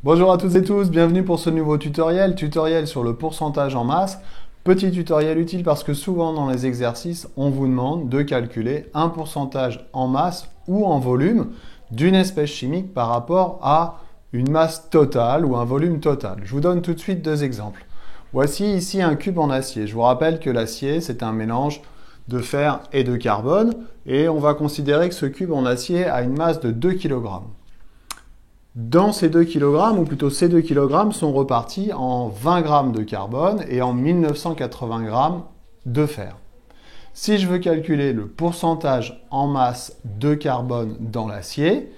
Bonjour à toutes et tous, bienvenue pour ce nouveau tutoriel sur le pourcentage en masse. Petit tutoriel utile parce que souvent dans les exercices, on vous demande de calculer un pourcentage en masse ou en volume d'une espèce chimique par rapport à une masse totale ou un volume total. Je vous donne tout de suite deux exemples. Voici ici un cube en acier. Je vous rappelle que l'acier, c'est un mélange de fer et de carbone et on va considérer que ce cube en acier a une masse de 2 kg. Dans ces 2 kg, ou plutôt ces 2 kg, sont repartis en 20 g de carbone et en 1980 g de fer. Si je veux calculer le pourcentage en masse de carbone dans l'acier,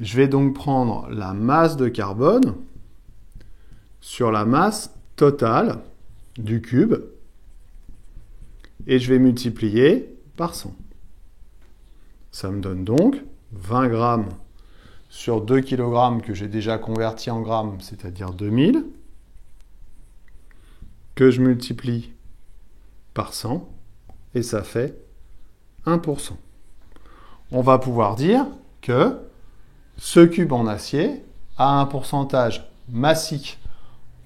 je vais donc prendre la masse de carbone sur la masse totale du cube et je vais multiplier par 100. Ça me donne donc 20 g sur 2 kg que j'ai déjà converti en grammes, c'est-à-dire 2000, que je multiplie par 100, et ça fait 1%. On va pouvoir dire que ce cube en acier a un pourcentage massique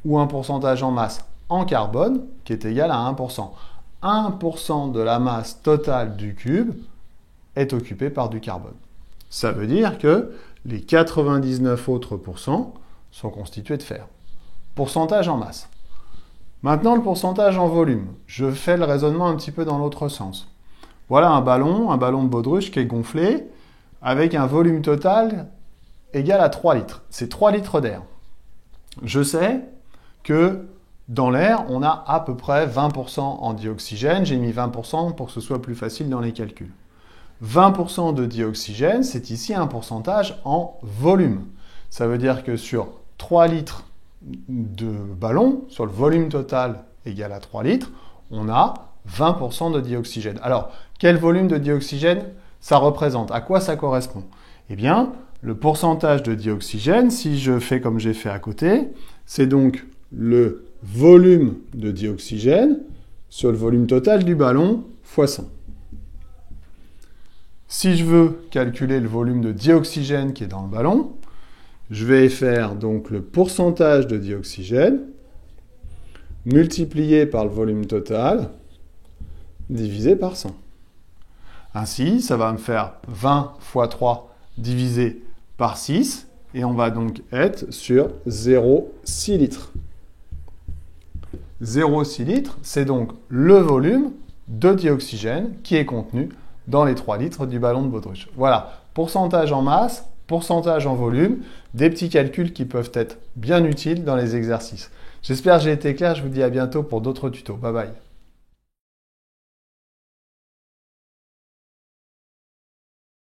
ou un pourcentage en masse en carbone qui est égal à 1%. 1% de la masse totale du cube est occupé par du carbone. Ça veut dire que les 99 autres pourcents sont constitués de fer. Pourcentage en masse. Maintenant, le pourcentage en volume. Je fais le raisonnement un petit peu dans l'autre sens. Voilà un ballon de baudruche qui est gonflé avec un volume total égal à 3 litres. C'est 3 litres d'air. Je sais que dans l'air, on a à peu près 20% en dioxygène. J'ai mis 20% pour que ce soit plus facile dans les calculs. 20% de dioxygène, c'est ici un pourcentage en volume. Ça veut dire que sur 3 litres de ballon, sur le volume total égal à 3 litres, on a 20% de dioxygène. Alors, quel volume de dioxygène ça représente? À quoi ça correspond? Eh bien, le pourcentage de dioxygène, si je fais comme j'ai fait à côté, c'est donc le volume de dioxygène sur le volume total du ballon fois 100. Si je veux calculer le volume de dioxygène qui est dans le ballon, je vais faire donc le pourcentage de dioxygène multiplié par le volume total divisé par 100. Ainsi, ça va me faire 20 fois 3 divisé par 6 et on va donc être sur 0,6 litres. 0,6 litres, c'est donc le volume de dioxygène qui est contenu dans les 3 litres du ballon de baudruche. Voilà, pourcentage en masse, pourcentage en volume, des petits calculs qui peuvent être bien utiles dans les exercices. J'espère que j'ai été clair, je vous dis à bientôt pour d'autres tutos. Bye bye.